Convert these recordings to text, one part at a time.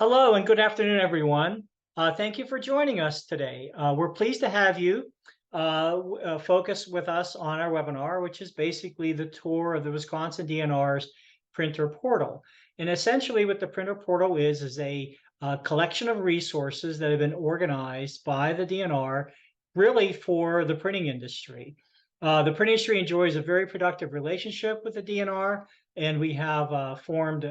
Hello and good afternoon, everyone. Thank you for joining us today. We're pleased to have you focus with us on our webinar, which is basically the tour of the Wisconsin DNR's printer portal. And essentially what the printer portal is a collection of resources that have been organized by the DNR really for the printing industry. The printing industry enjoys a very productive relationship with the DNR, and we have formed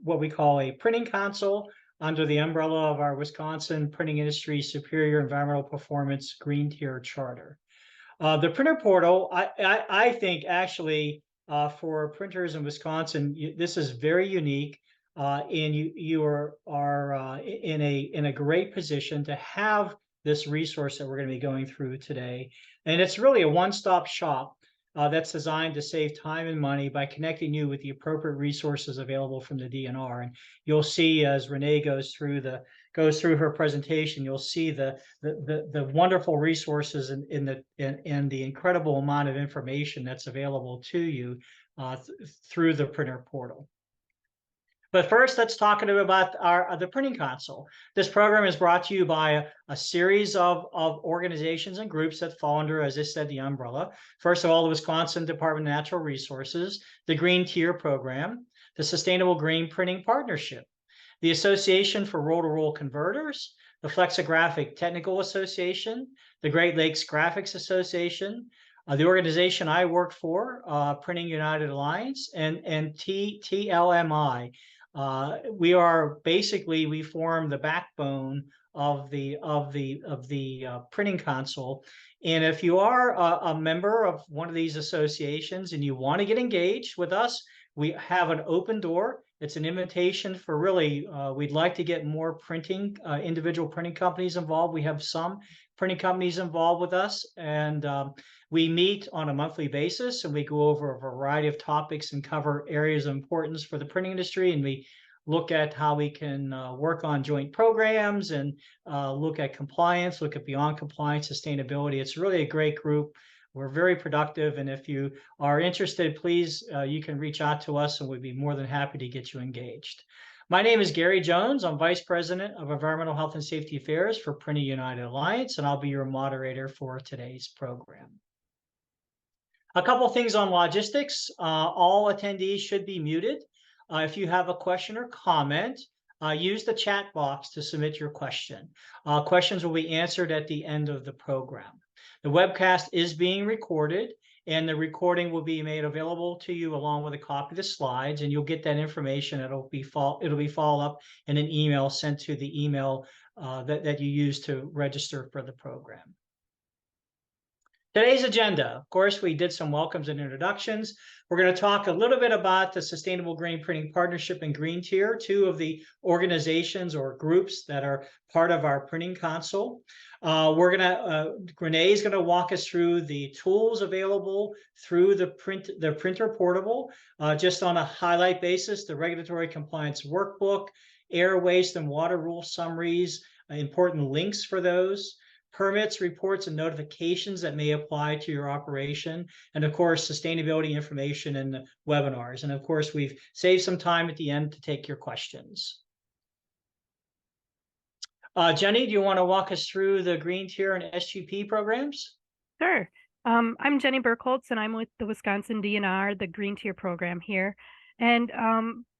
what we call a printing council under the umbrella of our Wisconsin Printing Industry Superior Environmental Performance Green Tier Charter. The printer portal, I think actually for printers in Wisconsin, this is very unique, and you are in a great position to have this resource that we're going to be going through today. And it's really a one-stop shop that's designed to save time and money by connecting you with the appropriate resources available from the DNR. And you'll see as Renee goes through her presentation, you'll see the wonderful resources and the incredible amount of information that's available to you through the printer portal. But first, let's talk a little about the printing console. This program is brought to you by a series of organizations and groups that fall under, as I said, the umbrella. First of all, the Wisconsin Department of Natural Resources, the Green Tier Program, the Sustainable Green Printing Partnership, the Association for Roll-to-Roll Converters, the Flexographic Technical Association, the Great Lakes Graphics Association, the organization I work for, Printing United Alliance, and TLMI. We form the backbone of the printing console. And if you are a member of one of these associations and you want to get engaged with us, we have an open door. It's an invitation for really, we'd like to get more individual printing companies involved. We have some printing companies involved with us, and we meet on a monthly basis, and we go over a variety of topics and cover areas of importance for the printing industry. And we look at how we can work on joint programs and look at compliance, look at beyond compliance, sustainability. It's really a great group. We're very productive. And if you are interested, please, you can reach out to us and we'd be more than happy to get you engaged. My name is Gary Jones. I'm Vice President of Environmental Health and Safety Affairs for Printing United Alliance, and I'll be your moderator for today's program. A couple things on logistics. All attendees should be muted. If you have a question or comment, use the chat box to submit your question. Questions will be answered at the end of the program. The webcast is being recorded, and the recording will be made available to you along with a copy of the slides, and you'll get that information. It'll be followed up in an email sent to the email that you use to register for the program. Today's agenda, of course, we did some welcomes and introductions. We're going to talk a little bit about the Sustainable Green Printing Partnership and Green Tier, two of the organizations or groups that are part of our printing console. Renee is going to walk us through the tools available through the printer portable, just on a highlight basis, the regulatory compliance workbook, air, waste, and water rule summaries, important links for those, permits, reports, and notifications that may apply to your operation, and of course, sustainability information in the webinars. And of course, we've saved some time at the end to take your questions. Jenny, do you want to walk us through the Green Tier and SGP programs? Sure. I'm Jenny Burkholtz, and I'm with the Wisconsin DNR, the Green Tier program here. And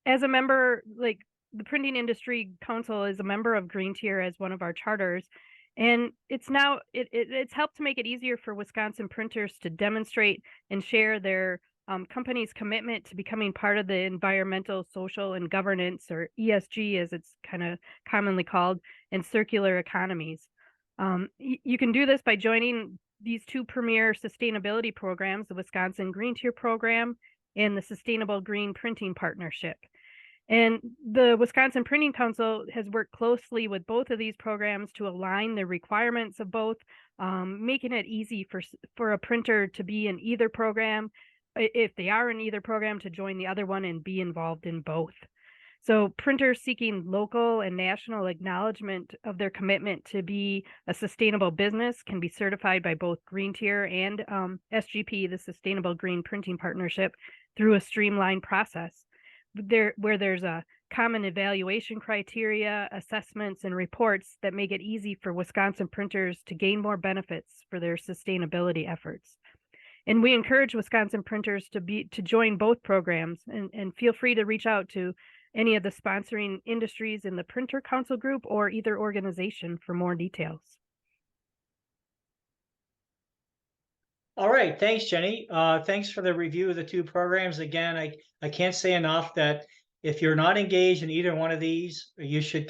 as a member, like the Printing Industry Council is a member of Green Tier as one of our charters. And it's helped to make it easier for Wisconsin printers to demonstrate and share their company's commitment to becoming part of the environmental, social, and governance, or ESG as it's kind of commonly called, and circular economies. You can do this by joining these two premier sustainability programs, the Wisconsin Green Tier Program and the Sustainable Green Printing Partnership. And the Wisconsin Printing Council has worked closely with both of these programs to align the requirements of both, making it easy for a printer to be in either program, if they are in either program, to join the other one and be involved in both. So printers seeking local and national acknowledgement of their commitment to be a sustainable business can be certified by both Green Tier and SGP, the Sustainable Green Printing Partnership, through a streamlined process where there's a common evaluation criteria, assessments, and reports that make it easy for Wisconsin printers to gain more benefits for their sustainability efforts. And we encourage Wisconsin printers to join both programs, and feel free to reach out to any of the sponsoring industries in the Printer Council group or either organization for more details. All right, thanks, Jenny. Thanks for the review of the two programs. Again, I can't say enough that if you're not engaged in either one of these, you should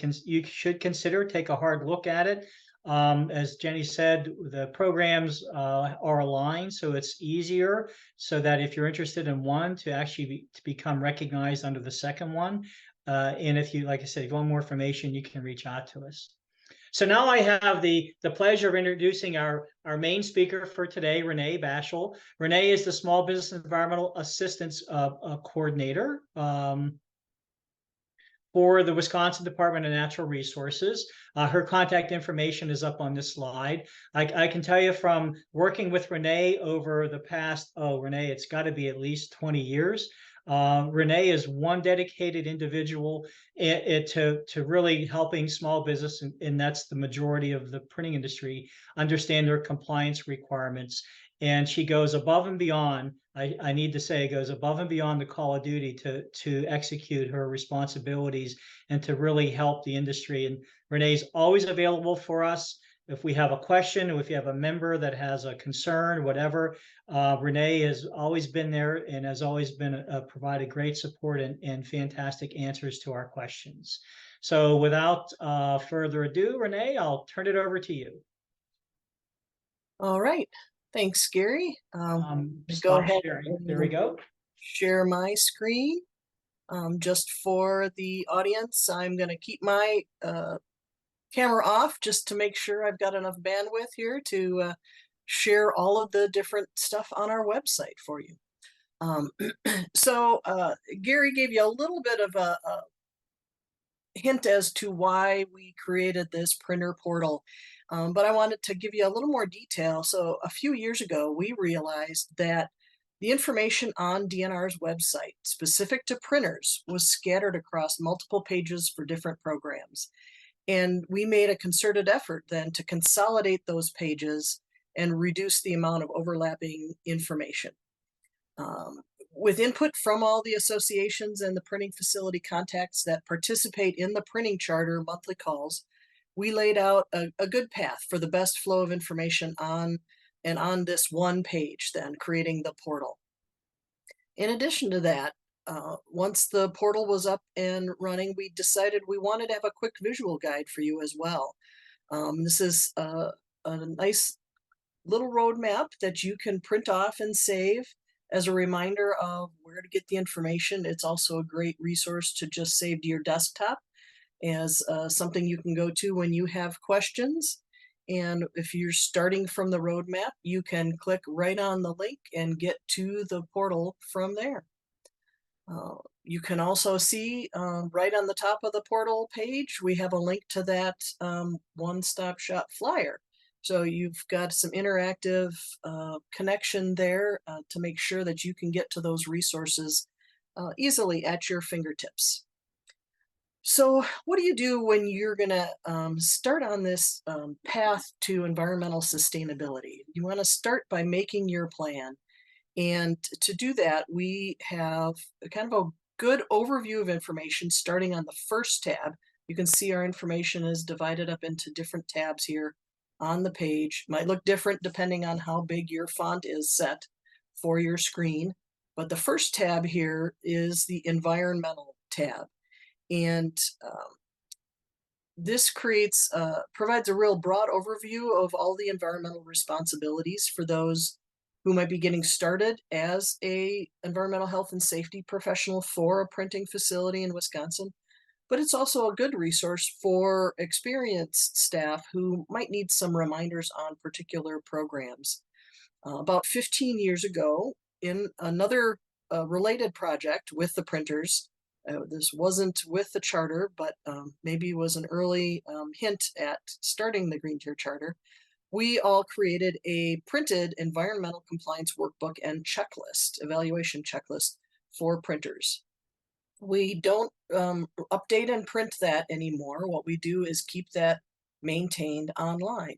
consider take a hard look at it. As Jenny said, the programs are aligned, so it's easier. So that if you're interested in one, to actually become recognized under the second one. And if you, like I said, if you want more information, you can reach out to us. So now I have the pleasure of introducing our main speaker for today, Renee Bashel. Renee is the Small Business Environmental Assistance Coordinator for the Wisconsin Department of Natural Resources. Her contact information is up on this slide. I can tell you from working with Renee over the past, Renee, it's got to be at least 20 years. Renee is one dedicated individual to really helping small business, and that's the majority of the printing industry, understand their compliance requirements. And she goes above and beyond. I need to say, goes above and beyond the call of duty to execute her responsibilities and to really help the industry. And Renee's always available for us. If we have a question, or if you have a member that has a concern, whatever, Renee has always been there and has always been provided great support and fantastic answers to our questions. So without further ado, Renee, I'll turn it over to you. All right. Thanks, Gary. Go ahead. There we go. Share my screen. Just for the audience, I'm going to keep my camera off just to make sure I've got enough bandwidth here to share all of the different stuff on our website for you. So Gary gave you a little bit of a hint as to why we created this printer portal, but I wanted to give you a little more detail. So a few years ago, we realized that the information on DNR's website specific to printers was scattered across multiple pages for different programs. And we made a concerted effort then to consolidate those pages and reduce the amount of overlapping information. With input from all the associations and the printing facility contacts that participate in the printing charter monthly calls, we laid out a good path for the best flow of information on this one page, then creating the portal. In addition to that, once the portal was up and running, we decided we wanted to have a quick visual guide for you as well. This is a nice little roadmap that you can print off and save as a reminder of where to get the information. It's also a great resource to just save to your desktop as something you can go to when you have questions. And if you're starting from the roadmap, you can click right on the link and get to the portal from there. You can also see right on the top of the portal page, we have a link to that one-stop shop flyer. So you've got some interactive connection there to make sure that you can get to those resources easily at your fingertips. So what do you do when you're gonna start on this path to environmental sustainability? You wanna start by making your plan. And to do that, we have kind of a good overview of information starting on the first tab. You can see our information is divided up into different tabs here on the page. Might look different depending on how big your font is set for your screen. But the first tab here is the environmental tab. And this provides a real broad overview of all the environmental responsibilities for those who might be getting started as a environmental health and safety professional for a printing facility in Wisconsin. But it's also a good resource for experienced staff who might need some reminders on particular programs. About 15 years ago, in another related project with the printers, this wasn't with the charter, but maybe was an early hint at starting the Green Tier Charter, we all created a printed environmental compliance workbook and checklist, evaluation checklist for printers. We don't update and print that anymore. What we do is keep that maintained online.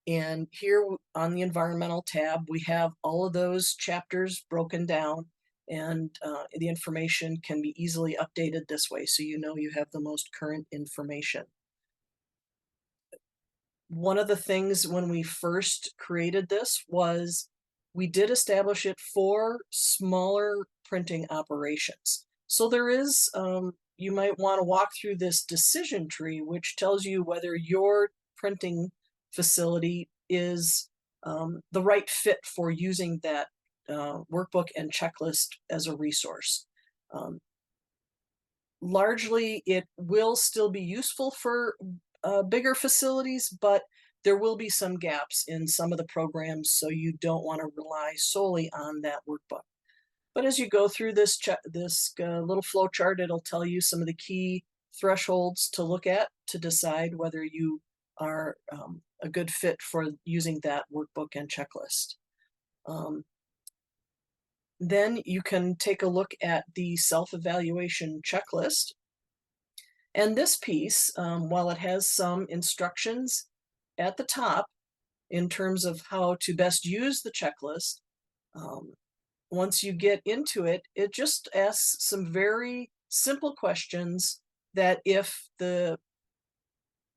And here on the environmental tab, we have all of those chapters broken down, and the information can be easily updated this way, so you know you have the most current information. One of the things when we first created this was we did establish it for smaller printing operations. So there is, you might want to walk through this decision tree, which tells you whether your printing facility is the right fit for using that workbook and checklist as a resource. Largely, it will still be useful for bigger facilities, but there will be some gaps in some of the programs, so you don't want to rely solely on that workbook. But as you go through this little flow chart, it'll tell you some of the key thresholds to look at to decide whether you are a good fit for using that workbook and checklist. Then you can take a look at the self-evaluation checklist. And this piece, while it has some instructions at the top in terms of how to best use the checklist, once you get into it, it just asks some very simple questions that if the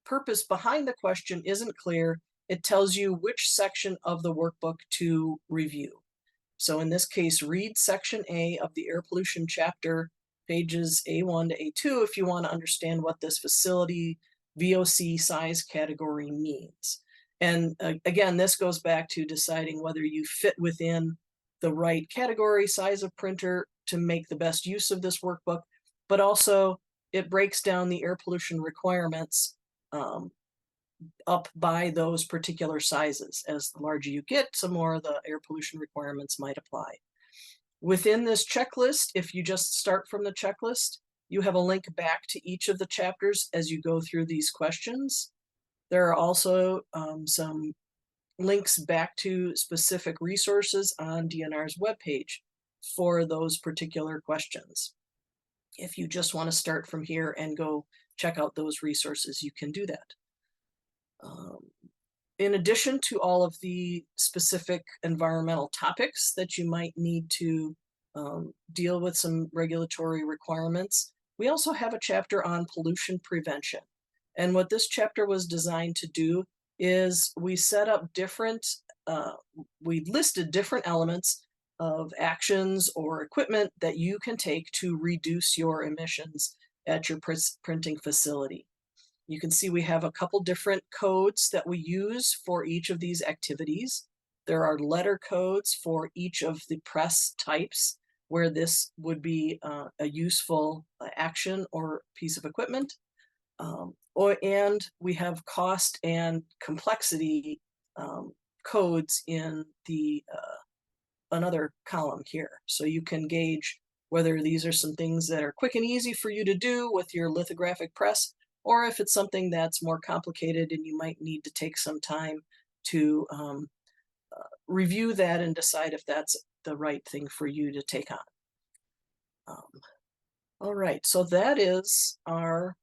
purpose behind the question isn't clear, it tells you which section of the workbook to review. So in this case, read section A of the air pollution chapter, pages A1 to A2, if you want to understand what this facility VOC size category means. And again, this goes back to deciding whether you fit within the right category size of printer to make the best use of this workbook, but also it breaks down the air pollution requirements up by those particular sizes. As the larger you get, some more of the air pollution requirements might apply. Within this checklist, if you just start from the checklist, you have a link back to each of the chapters as you go through these questions. There are also some links back to specific resources on DNR's webpage for those particular questions. If you just want to start from here and go check out those resources, you can do that. In addition to all of the specific environmental topics that you might need to deal with some regulatory requirements, we also have a chapter on pollution prevention. And what this chapter was designed to do is we set up different, we listed different elements of actions or equipment that you can take to reduce your emissions at your printing facility. You can see we have a couple different codes that we use for each of these activities. There are letter codes for each of the press types where this would be a useful action or piece of equipment. And we have cost and complexity codes in the another column here. So you can gauge whether these are some things that are quick and easy for you to do with your lithographic press, or if it's something that's more complicated and you might need to take some time to review that and decide if that's the right thing for you to take on. All right, so that is our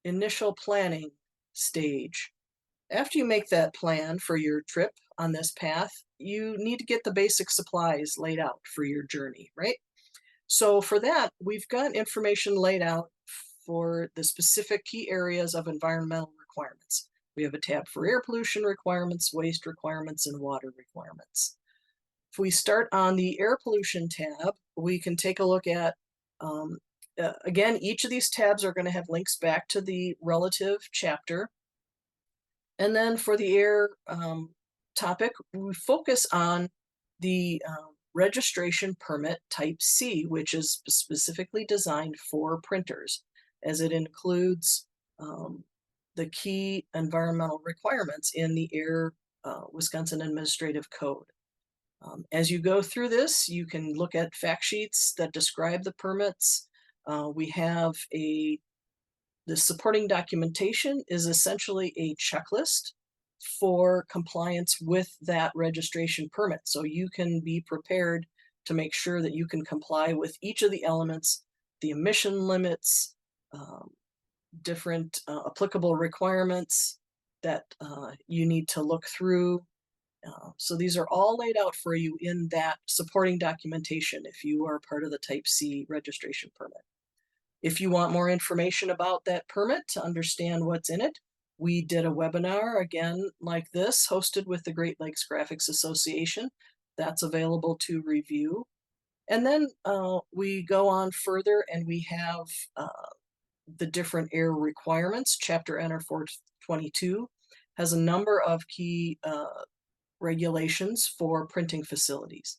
initial planning stage. After you make that plan for your trip on this path, you need to get the basic supplies laid out for your journey, right? So for that, we've got information laid out for the specific key areas of environmental requirements. We have a tab for air pollution requirements, waste requirements, and water requirements. If we start on the air pollution tab, we can take a look at, again, each of these tabs are going to have links back to the relative chapter. And then for the air topic, we focus on the registration permit type C, which is specifically designed for printers, as it includes the key environmental requirements in the Air Wisconsin Administrative Code. As you go through this, you can look at fact sheets that describe the permits. We have the supporting documentation is essentially a checklist for compliance with that registration permit. So you can be prepared to make sure that you can comply with each of the elements the emission limits, different applicable requirements that you need to look through. So these are all laid out for you in that supporting documentation if you are part of the Type C registration permit. If you want more information about that permit to understand what's in it, we did a webinar again like this, hosted with the Great Lakes Graphics Association. That's available to review. And then we go on further and we have the different air requirements. Chapter NR 422 has a number of key regulations for printing facilities.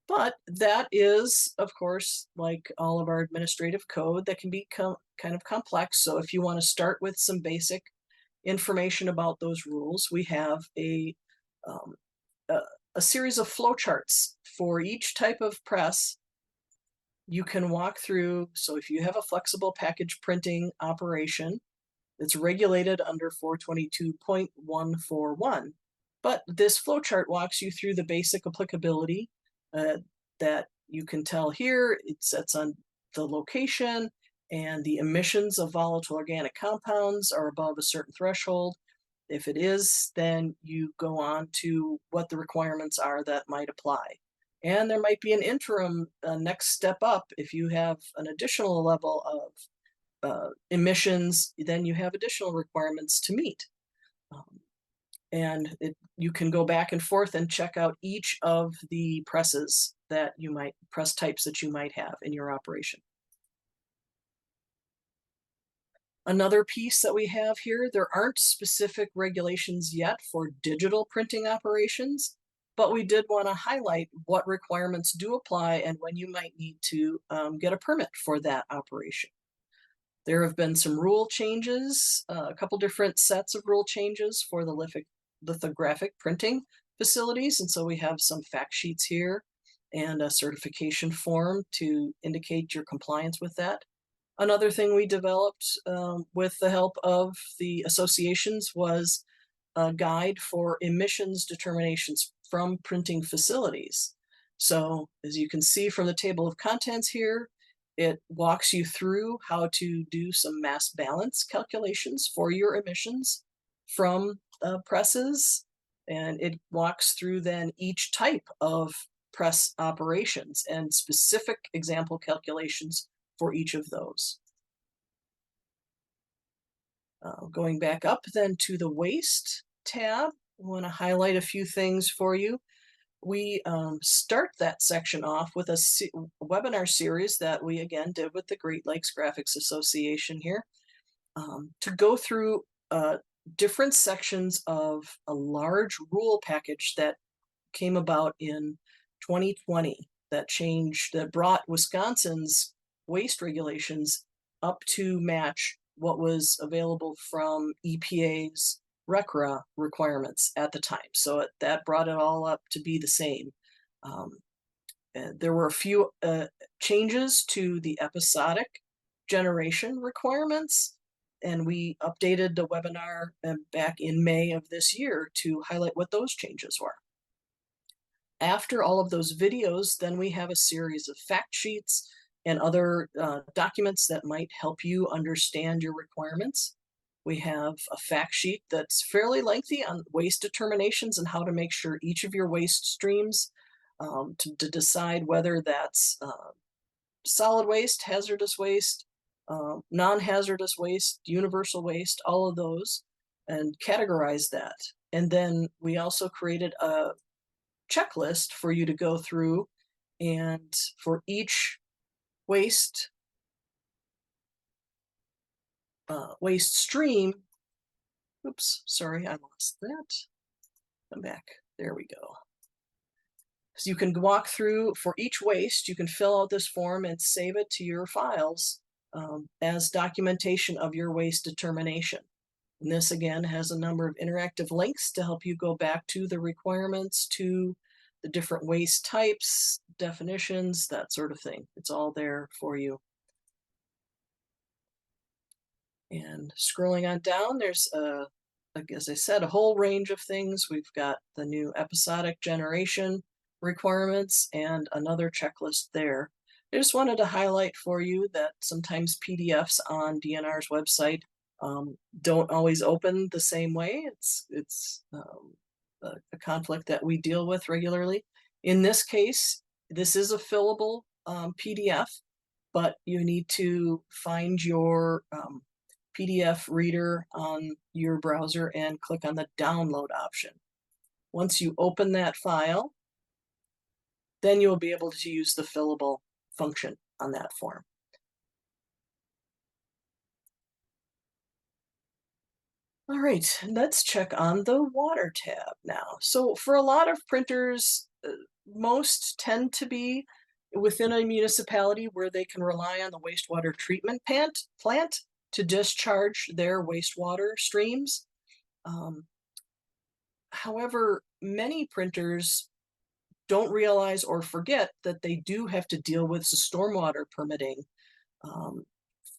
But that is, of course, like all of our administrative code, that can be kind of complex. So if you want to start with some basic information about those rules, we have a series of flowcharts for each type of press you can walk through. So if you have a flexible package printing operation, it's regulated under 422.141. But this flowchart walks you through the basic applicability that you can tell here. It sets on the location, and the emissions of volatile organic compounds are above a certain threshold. If it is, then you go on to what the requirements are that might apply. And there might be an interim next step up. If you have an additional level of emissions, then you have additional requirements to meet. And you can go back and forth and check out each of the presses that you might, press types that you might have in your operation. Another piece that we have here, there aren't specific regulations yet for digital printing operations, but we did want to highlight what requirements do apply and when you might need to get a permit for that operation. There have been some rule changes, a couple different sets of rule changes for the lithographic printing facilities. And so we have some fact sheets here and a certification form to indicate your compliance with that. Another thing we developed with the help of the associations was a guide for emissions determinations from printing facilities. So as you can see from the table of contents here, it walks you through how to do some mass balance calculations for your emissions from presses, and it walks through then each type of press operations and specific example calculations for each of those. Going back up then to the waste tab, I want to highlight a few things for you. We start that section off with a webinar series that we again did with the Great Lakes Graphics Association here to go through different sections of a large rule package that came about in 2020 that brought Wisconsin's waste regulations up to match what was available from EPA's RCRA requirements at the time. So that brought it all up to be the same. There were a few changes to the episodic generation requirements, and we updated the webinar back in May of this year to highlight what those changes were. After all of those videos, then we have a series of fact sheets and other documents that might help you understand your requirements. We have a fact sheet that's fairly lengthy on waste determinations and how to make sure each of your waste streams to decide whether that's solid waste, hazardous waste, non-hazardous waste, universal waste, all of those, and categorize that. And then we also created a checklist for you to go through, and for each waste stream, oops, sorry, I lost that. Come back, there we go. So you can walk through for each waste, you can fill out this form and save it to your files as documentation of your waste determination. And this again has a number of interactive links to help you go back to the requirements, to the different waste types, definitions, that sort of thing. It's all there for you. And scrolling on down, there's like as I said, a whole range of things. We've got the new episodic generation requirements and another checklist there. I just wanted to highlight for you that sometimes PDFs on DNR's website don't always open the same way. It's a conflict that we deal with regularly. In this case, this is a fillable PDF, but you need to find your PDF reader on your browser and click on the download option. Once you open that file, then you'll be able to use the fillable function on that form. All right, let's check on the water tab now. So for a lot of printers, most tend to be within a municipality where they can rely on the wastewater treatment plant to discharge their wastewater streams. However, many printers don't realize or forget that they do have to deal with the stormwater permitting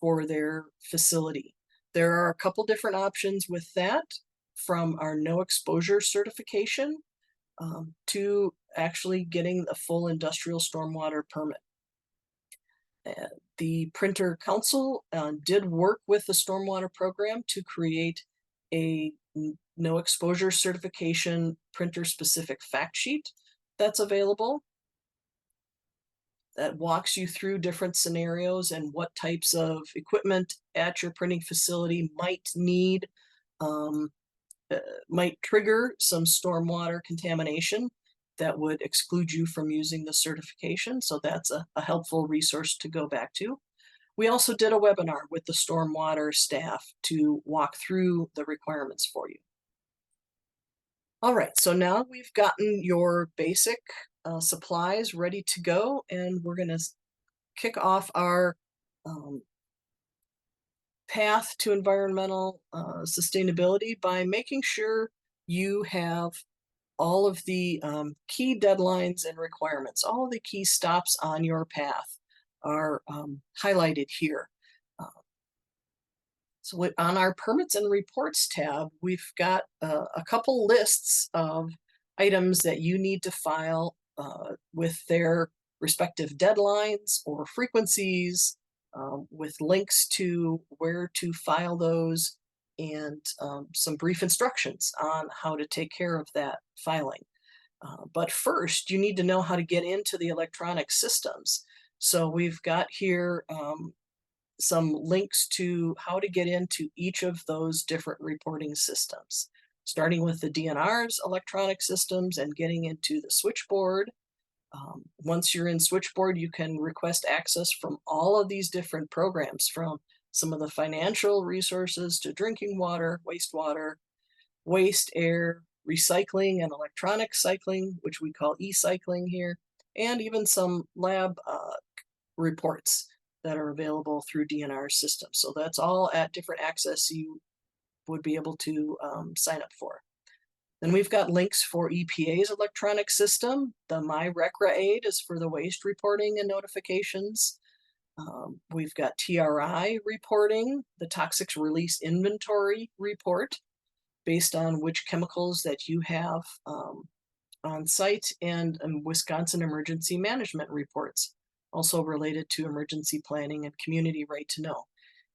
for their facility. There are a couple different options with that, from our no exposure certification to actually getting a full industrial stormwater permit. The Printer Council did work with the stormwater program to create a no exposure certification printer specific fact sheet that's available that walks you through different scenarios and what types of equipment at your printing facility might trigger some stormwater contamination that would exclude you from using the certification. So that's a helpful resource to go back to. We also did a webinar with the stormwater staff to walk through the requirements for you. All right, so now we've gotten your basic supplies ready to go, and we're going to kick off our path to environmental sustainability by making sure you have all of the key deadlines and requirements. All of the key stops on your path are highlighted here. So on our permits and reports tab, we've got a couple lists of items that you need to file with their respective deadlines or frequencies, with links to where to file those, and some brief instructions on how to take care of that filing. But first, you need to know how to get into the electronic systems. So we've got here some links to how to get into each of those different reporting systems, starting with the DNR's electronic systems and getting into the switchboard. Once you're in switchboard, you can request access from all of these different programs, from some of the financial resources to drinking water, wastewater, waste, air, recycling and electronic cycling, which we call e-cycling here, and even some lab reports that are available through DNR systems. So that's all at different access you would be able to sign up for. Then we've got links for EPA's electronic system. The MyRecra aid is for the waste reporting and notifications. We've got TRI reporting, the toxics release inventory report, based on which chemicals that you have on site, and Wisconsin emergency management reports, also related to emergency planning and community right to know.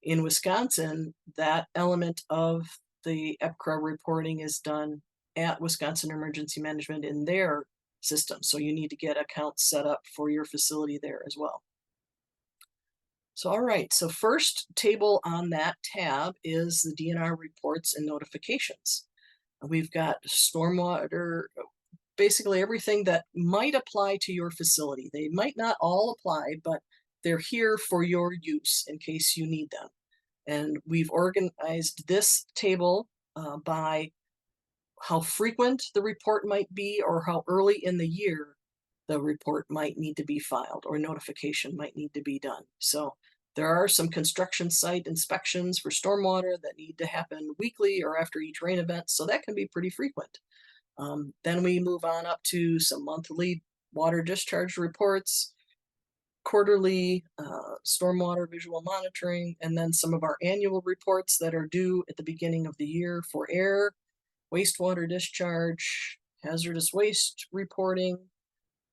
In Wisconsin, that element of the EPCRA reporting is done at Wisconsin Emergency Management in their system. So you need to get accounts set up for your facility there as well. So, all right, so first table on that tab is the DNR reports and notifications. We've got stormwater, basically everything that might apply to your facility. They might not all apply, but they're here for your use in case you need them. And we've organized this table by how frequent the report might be, or how early in the year the report might need to be filed or notification might need to be done. So there are some construction site inspections for stormwater that need to happen weekly or after each rain event, so that can be pretty frequent. Then we move on up to some monthly water discharge reports, quarterly stormwater visual monitoring, and then some of our annual reports that are due at the beginning of the year for air, wastewater discharge, hazardous waste reporting,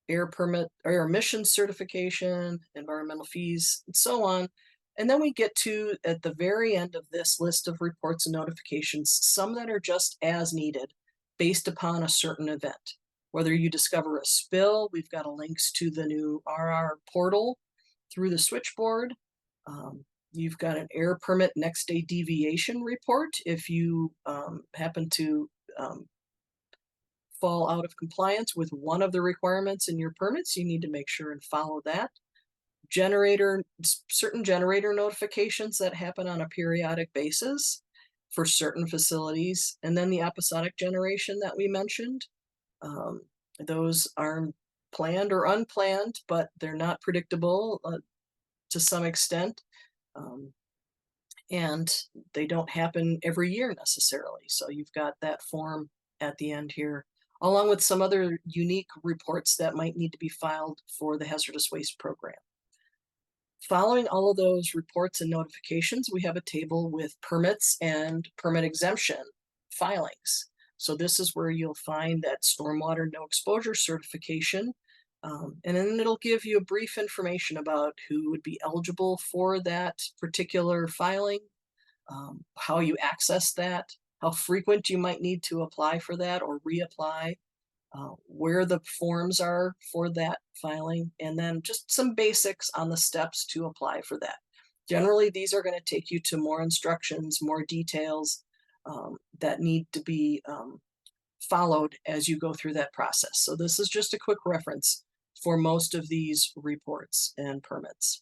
air permit, air emission certification, environmental fees, and so on. And then we get to, at the very end of this list of reports and notifications, some that are just as needed based upon a certain event. Whether you discover a spill, we've got links to the new RR portal through the switchboard. You've got an air permit next day deviation report if you happen to fall out of compliance with one of the requirements in your permits. You need to make sure and follow that. Certain generator notifications that happen on a periodic basis for certain facilities, and then the episodic generation that we mentioned. Those are planned or unplanned, but they're not predictable to some extent. And they don't happen every year necessarily. So you've got that form at the end here, along with some other unique reports that might need to be filed for the hazardous waste program. Following all of those reports and notifications, we have a table with permits and permit exemption filings. So this is where you'll find that stormwater no exposure certification. And then it'll give you a brief information about who would be eligible for that particular filing, how you access that, how frequent you might need to apply for that or reapply, where the forms are for that filing, and then just some basics on the steps to apply for that. Generally, these are going to take you to more instructions, more details that need to be followed as you go through that process. So this is just a quick reference for most of these reports and permits.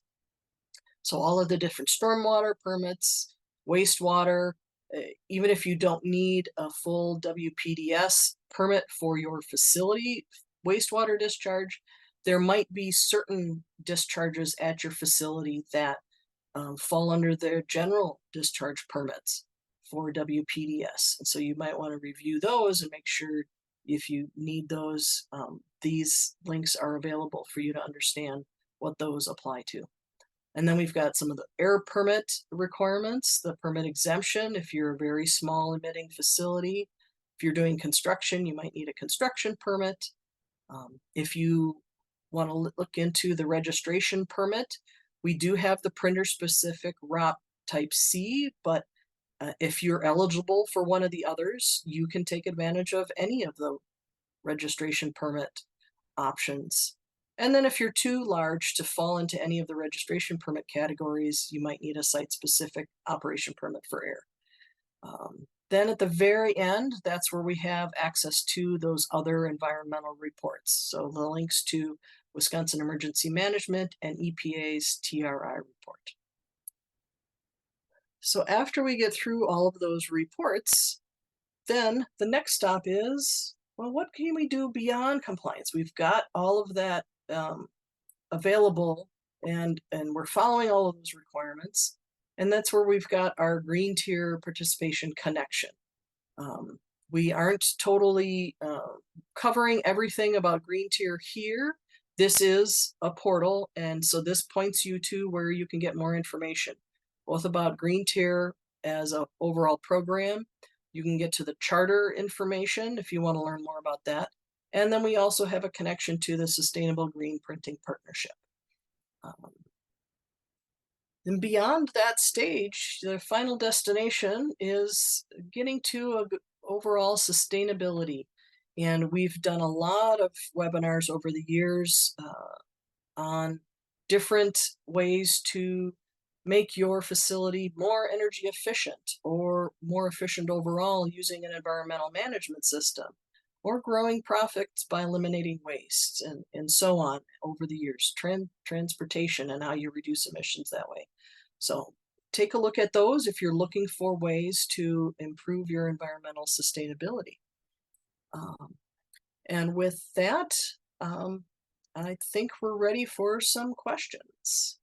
So all of the different stormwater permits, wastewater, even if you don't need a full WPDS permit for your facility wastewater discharge, there might be certain discharges at your facility that fall under their general discharge permits for WPDS. And so you might want to review those and make sure if you need those, these links are available for you to understand what those apply to. And then we've got some of the air permit requirements, the permit exemption. If you're a very small emitting facility, if you're doing construction, you might need a construction permit. If you want to look into the registration permit, we do have the printer specific ROP type C, but if you're eligible for one of the others, you can take advantage of any of the registration permit options. And then if you're too large to fall into any of the registration permit categories, you might need a site-specific operation permit for air. Then at the very end, that's where we have access to those other environmental reports. So the links to Wisconsin Emergency Management and EPA's TRI report. So after we get through all of those reports, then the next stop is, well, what can we do beyond compliance? We've got all of that available, and we're following all of those requirements. And that's where we've got our green tier participation connection. We aren't totally covering everything about green tier here. This is a portal, and so this points you to where you can get more information, both about green tier as an overall program. You can get to the charter information if you want to learn more about that. And then we also have a connection to the Sustainable Green Printing Partnership. And beyond that stage, the final destination is getting to a overall sustainability. And we've done a lot of webinars over the years on different ways to make your facility more energy efficient or more efficient overall using an environmental management system, or growing profits by eliminating waste, and so on over the years, transportation and how you reduce emissions that way. So take a look at those if you're looking for ways to improve your environmental sustainability. And with that, I think we're ready for some questions.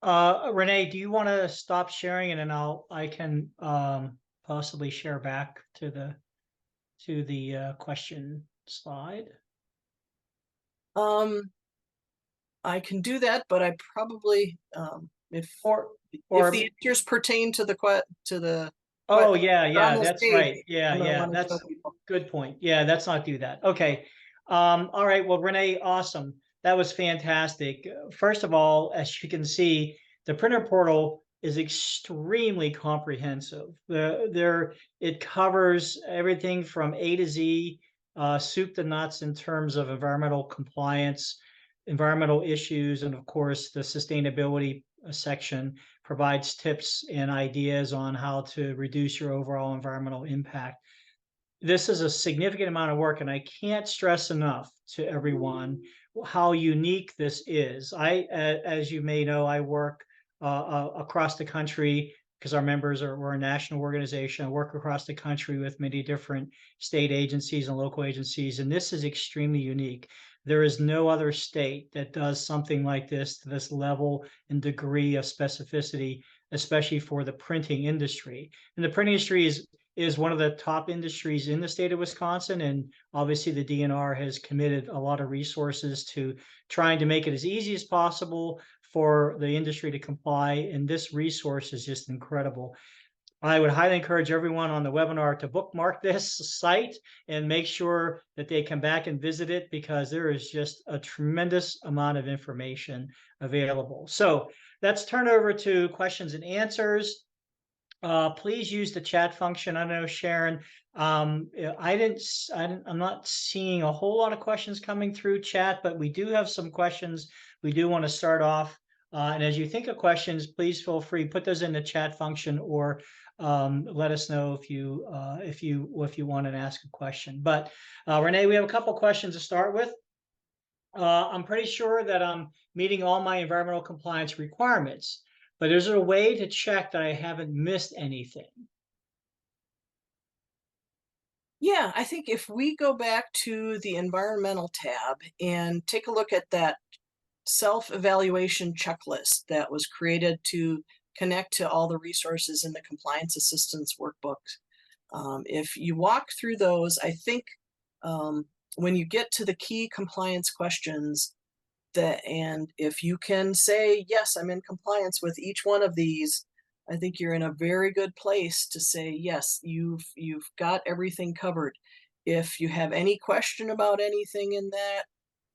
Renee, do you want to stop sharing, and then I can possibly share back to the question slide? I can do that, but I probably if Or the answers pertain to the but Oh, yeah, on yeah, this that's page, right. Yeah, I'm gonna yeah, want to show that's people. good point. Yeah, let's not do that. Okay. All right. Well, Renee, awesome. That was fantastic. First of all, as you can see, the printer portal is extremely comprehensive. It covers everything from A to Z, soup to nuts in terms of environmental compliance, environmental issues, and of course, the sustainability section provides tips and ideas on how to reduce your overall environmental impact. This is a significant amount of work, and I can't stress enough to everyone how unique this is. As you may know, I work across the country because we're a national organization. I work across the country with many different state agencies and local agencies, and this is extremely unique. There is no other state that does something like this to this level and degree of specificity, especially for the printing industry. And the printing industry is one of the top industries in the state of Wisconsin. And obviously, the DNR has committed a lot of resources to trying to make it as easy as possible for the industry to comply. And this resource is just incredible. I would highly encourage everyone on the webinar to bookmark this site and make sure that they come back and visit it because there is just a tremendous amount of information available. So let's turn over to questions and answers. Please use the chat function. I know Sharon, I'm not seeing a whole lot of questions coming through chat, but we do have some questions we do want to start off. And as you think of questions, please feel free, put those in the chat function or let us know if you want to ask a question. But Renee, we have a couple questions to start with. I'm pretty sure that I'm meeting all my environmental compliance requirements, but is there a way to check that I haven't missed anything? Yeah, I think if we go back to the environmental tab and take a look at that self-evaluation checklist that was created to connect to all the resources in the compliance assistance workbooks. If you walk through those, I think when you get to the key compliance questions, and if you can say, yes, I'm in compliance with each one of these, I think you're in a very good place to say, yes, you've got everything covered. If you have any question about anything in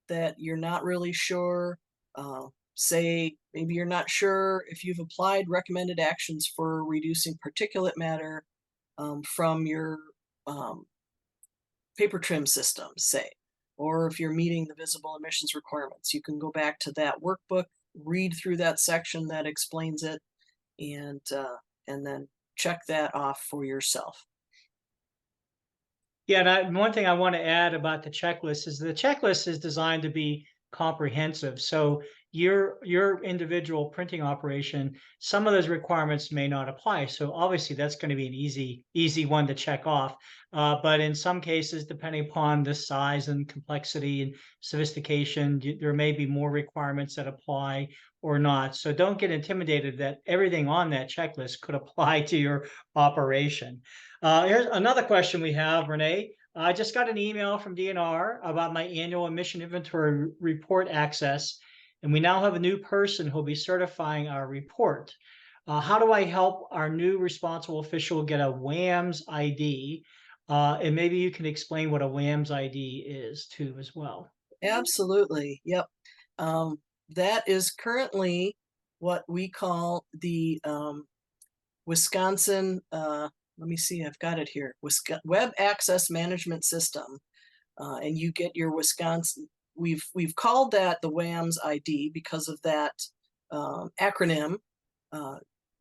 that you're not really sure, say maybe you're not sure if you've applied recommended actions for reducing particulate matter from your paper trim system, say, or if you're meeting the visible emissions requirements, you can go back to that workbook, read through that section that explains it, and then check that off for yourself. Yeah, and one thing I want to add about the checklist is the checklist is designed to be comprehensive. So your individual printing operation, some of those requirements may not apply. So obviously that's going to be an easy one to check off. But in some cases, depending upon the size and complexity and sophistication, there may be more requirements that apply or not. So don't get intimidated that everything on that checklist could apply to your operation. Here's another question we have, Renee. I just got an email from DNR about my annual emission inventory report access, and we now have a new person who'll be certifying our report. How do I help our new responsible official get a WAMS ID? And maybe you can explain what a WAMS ID is too as well. Absolutely. Yep. That is currently what we call the Wisconsin, let me see, I've got it here, Web Access Management System. And you get your Wisconsin, we've called that the WAMS ID because of that acronym.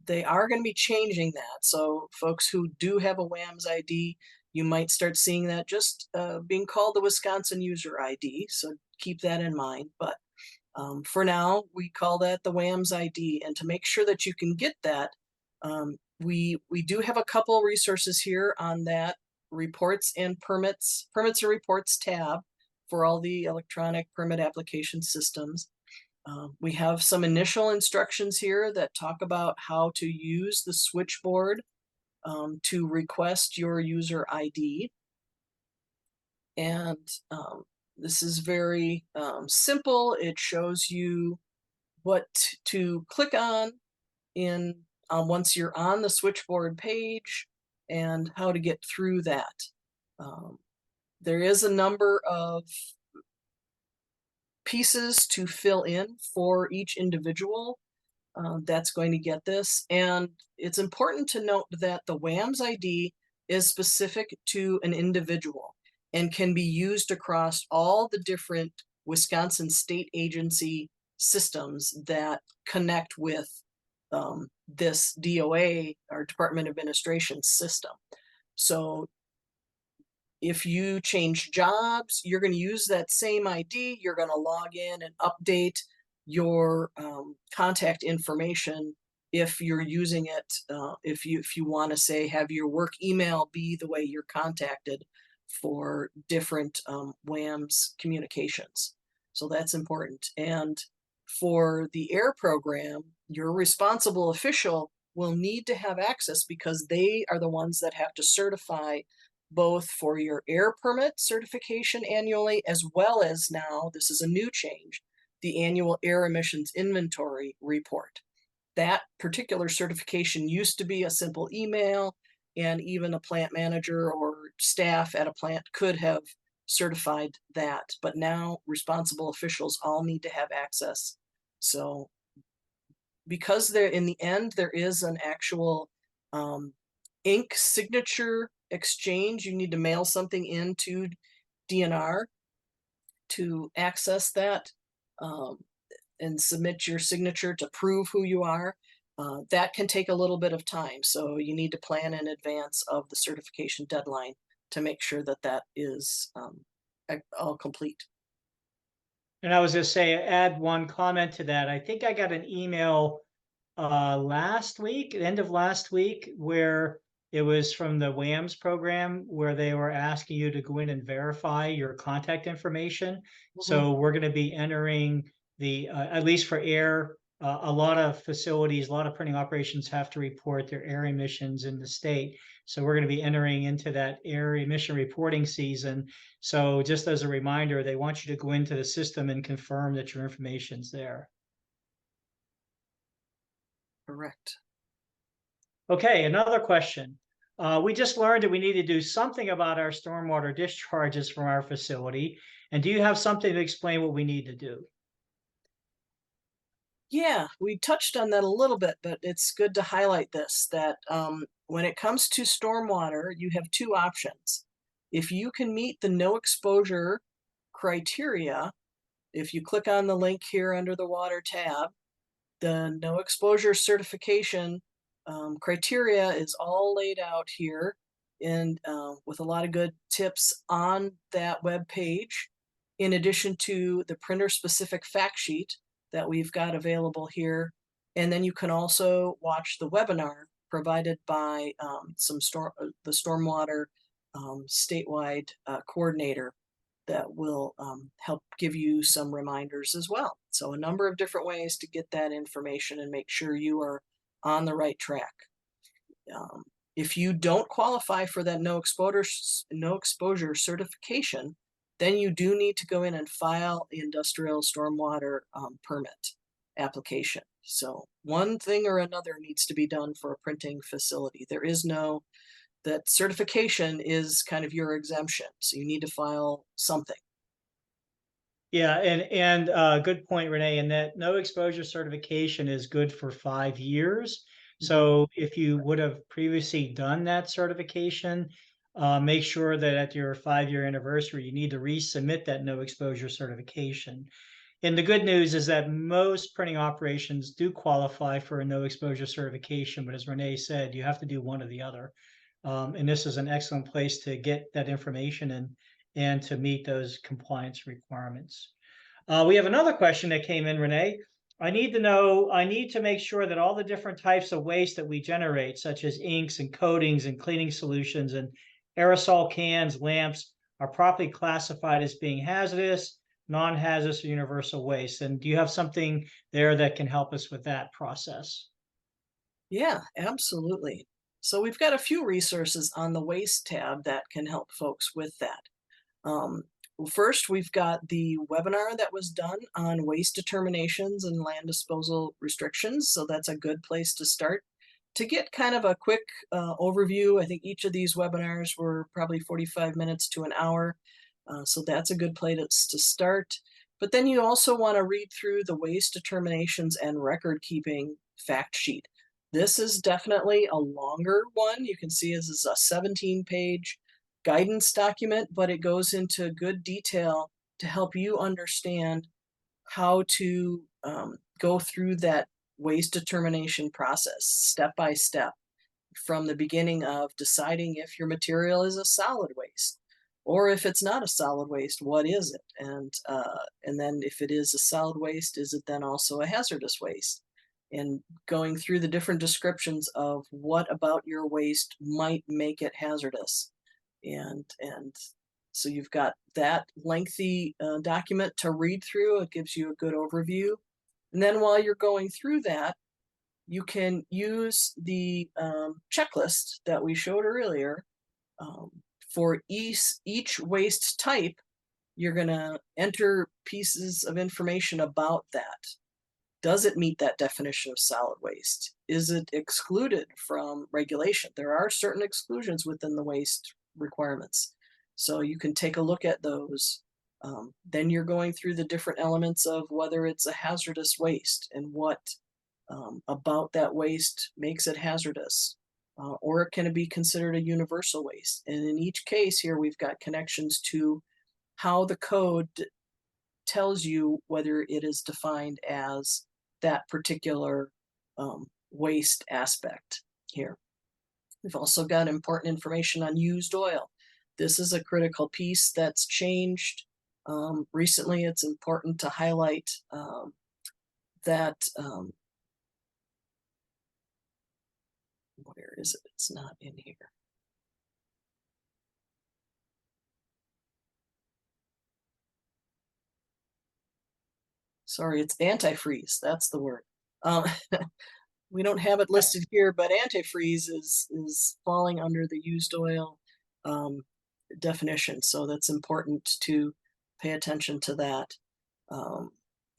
They are going to be changing that. So folks who do have a WAMS ID, you might start seeing that just being called the Wisconsin User ID. So keep that in mind. But for now, we call that the WAMS ID. And to make sure that you can get that, we do have a couple resources here on that reports and permits and reports tab for all the electronic permit application systems. We have some initial instructions here that talk about how to use the switchboard to request your user ID. And this is very simple. It shows you what to click on once you're on the switchboard page. and how to get through that. There is a number of pieces to fill in for each individual that's going to get this. And it's important to note that the WAMS ID is specific to an individual and can be used across all the different Wisconsin state agency systems that connect with this DOA, or Department of Administration system. So if you change jobs, you're going to use that same ID. You're going to log in and update your contact information if you're using it. If you want to say have your work email be the way you're contacted for different WAMS communications. So that's important. And for the AIR program, your responsible official will need to have access because they are the ones that have to certify both for your air permit certification annually, as well as now, this is a new change, the annual air emissions inventory report. That particular certification used to be a simple email, and even a plant manager or staff at a plant could have certified that. But now responsible officials all need to have access. So because there, in the end, there is an actual ink signature exchange, you need to mail something into DNR to access that and submit your signature to prove who you are. That can take a little bit of time, so you need to plan in advance of the certification deadline to make sure that that is all complete. And I was going to say, add one comment to that. I think I got an email last week, end of last week, where it was from the WAMS program where they were asking you to go in and verify your contact information. So we're going to be entering the, at least for air, a lot of facilities, a lot of printing operations have to report their air emissions in the state. So we're going to be entering into that air emission reporting season. So just as a reminder, they want you to go into the system and confirm that your information's there. Correct. Okay, another question. We just learned that we need to do something about our stormwater discharges from our facility. And do you have something to explain what we need to do? Yeah, we touched on that a little bit, but it's good to highlight this, that when it comes to stormwater, you have two options. If you can meet the no exposure criteria, if you click on the link here under the water tab, the no exposure certification criteria is all laid out here, and with a lot of good tips on that web page, in addition to the printer specific fact sheet that we've got available here. And then you can also watch the webinar provided by the stormwater statewide coordinator that will help give you some reminders as well. So a number of different ways to get that information and make sure you are on the right track. If you don't qualify for that no exposure certification, then you do need to go in and file the industrial stormwater permit application. So one thing or another needs to be done for a printing facility. There is no, that certification is kind of your exemption. So you need to file something. Yeah, and good point, Renee. And that no exposure certification is good for 5 years. So if you would have previously done that certification, make sure that at your 5-year anniversary, you need to resubmit that no exposure certification. And the good news is that most printing operations do qualify for a no exposure certification, but as Renee said, you have to do one or the other. And this is an excellent place to get that information and to meet those compliance requirements. We have another question that came in, Renee. I need to make sure that all the different types of waste that we generate, such as inks and coatings and cleaning solutions and aerosol cans, lamps, are properly classified as being hazardous, non-hazardous, or universal waste. And do you have something there that can help us with that process? Yeah, absolutely. So we've got a few resources on the waste tab that can help folks with that. First, we've got the webinar that was done on waste determinations and land disposal restrictions. So that's a good place to start to get kind of a quick overview, I think each of these webinars were probably 45 minutes to an hour. So that's a good place to start. But then you also want to read through the waste determinations and record keeping fact sheet. This is definitely a longer one. You can see this is a 17-page guidance document, but it goes into good detail to help you understand how to go through that waste determination process step by step, from the beginning of deciding if your material is a solid waste, or if it's not a solid waste, what is it? And then if it is a solid waste, is it then also a hazardous waste? And going through the different descriptions of what about your waste might make it hazardous. And so you've got that lengthy document to read through. It gives you a good overview. And then while you're going through that, you can use the checklist that we showed earlier. For each waste type, you're going to enter pieces of information about that. Does it meet that definition of solid waste? Is it excluded from regulation? There are certain exclusions within the waste requirements. So you can take a look at those. Then you're going through the different elements of whether it's a hazardous waste and what about that waste makes it hazardous, or can it be considered a universal waste? And in each case here, we've got connections to how the code tells you whether it is defined as that particular waste aspect here. We've also got important information on used oil. This is a critical piece that's changed recently. It's important to highlight that. Where is it? It's not in here. Sorry, it's antifreeze. That's the word. We don't have it listed here, but antifreeze is falling under the used oil definition. So that's important to pay attention to that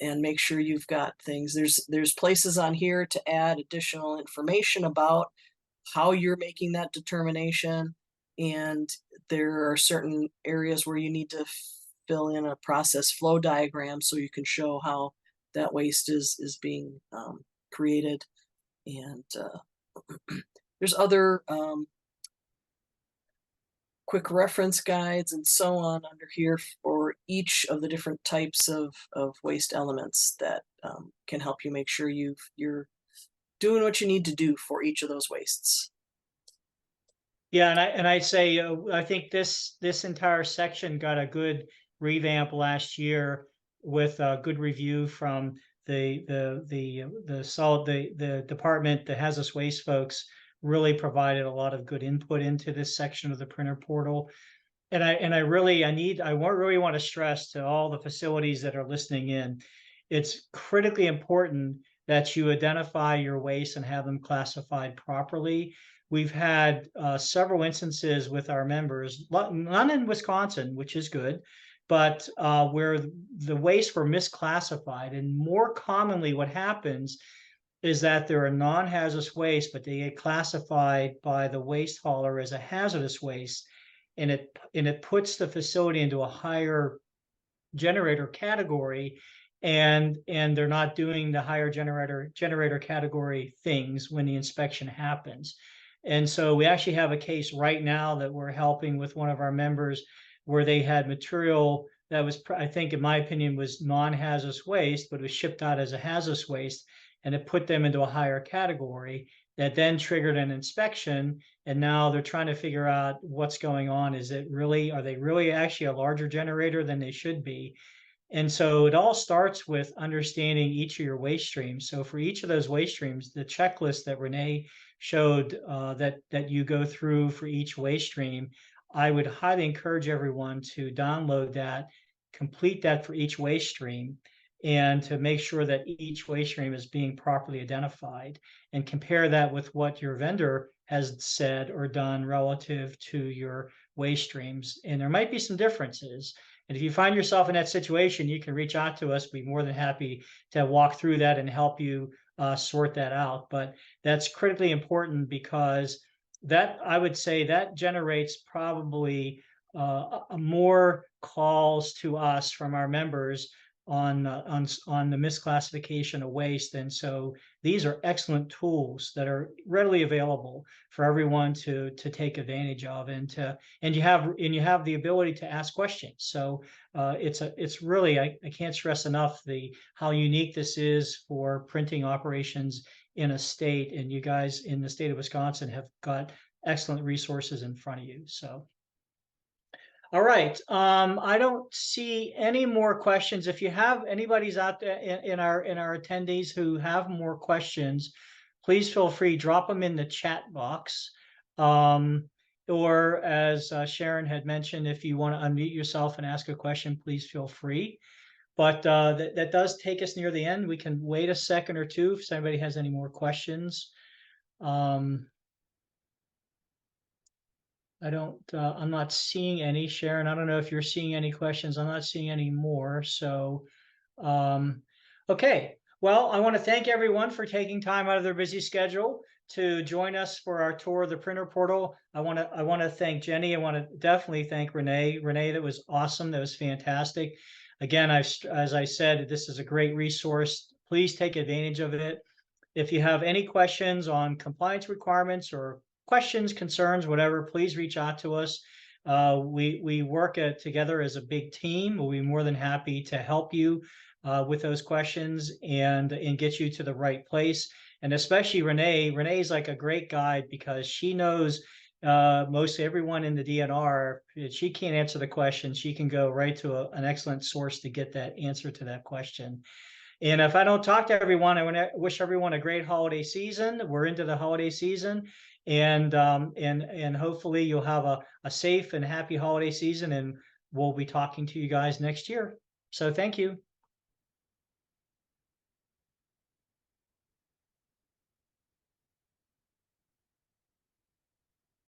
and make sure you've got things. There's places on here to add additional information about how you're making that determination. And there are certain areas where you need to fill in a process flow diagram so you can show how that waste is being created. And there's other quick reference guides and so on under here for each of the different types of waste elements that can help you make sure you're doing what you need to do for each of those wastes. Yeah, and I say I think this entire section got a good revamp last year with a good review from the department, the hazardous waste folks really provided a lot of good input into this section of the printer portal. And I really want to stress to all the facilities that are listening in, it's critically important that you identify your waste and have them classified properly. We've had several instances with our members, none in Wisconsin, which is good, but where the wastes were misclassified. And more commonly, what happens is that they're a non-hazardous waste, but they get classified by the waste hauler as a hazardous waste, and it puts the facility into a higher generator category, and they're not doing the higher generator category things when the inspection happens. And so we actually have a case right now that we're helping with one of our members where they had material that was, I think, in my opinion, was non-hazardous waste, but it was shipped out as a hazardous waste, and it put them into a higher category that then triggered an inspection. And now they're trying to figure out what's going on. Are they really actually a larger generator than they should be? And so it all starts with understanding each of your waste streams. So for each of those waste streams, the checklist that Renee showed that you go through for each waste stream, I would highly encourage everyone to download that, complete that for each waste stream, and to make sure that each waste stream is being properly identified, and compare that with what your vendor has said or done relative to your waste streams. And there might be some differences. And if you find yourself in that situation, you can reach out to us. We'd be more than happy to walk through that and help you sort that out. But that's critically important because that, I would say, that generates probably more calls to us from our members on the misclassification of waste. And so these are excellent tools that are readily available for everyone to take advantage of, and you have the ability to ask questions. So it's really, I can't stress enough how unique this is for printing operations in a state, and you guys in the state of Wisconsin have got excellent resources in front of you. So all right. I don't see any more questions. If you have anybody's out there in our attendees who have more questions, please feel free, drop them in the chat box. Or as Sharon had mentioned, if you want to unmute yourself and ask a question, please feel free. But that does take us near the end. We can wait a second or two if anybody has any more questions. I'm not seeing any. Sharon, I don't know if you're seeing any questions. I'm not seeing any more. So, okay. Well, I want to thank everyone for taking time out of their busy schedule to join us for our tour of the printer portal. I want to thank Jenny. I want to definitely thank Renee. Renee, that was awesome. That was fantastic. Again, as I said, this is a great resource. Please take advantage of it. If you have any questions on compliance requirements or questions, concerns, whatever, please reach out to us. We work together as a big team. We'll be more than happy to help you with those questions and get you to the right place. And especially Renee. Renee's like a great guide because she knows mostly everyone in the DNR. If she can't answer the question, she can go right to an excellent source to get that answer to that question. And if I don't talk to everyone, I want to wish everyone a great holiday season. We're into the holiday season, and hopefully you'll have a safe and happy holiday season. And we'll be talking to you guys next year. So thank you.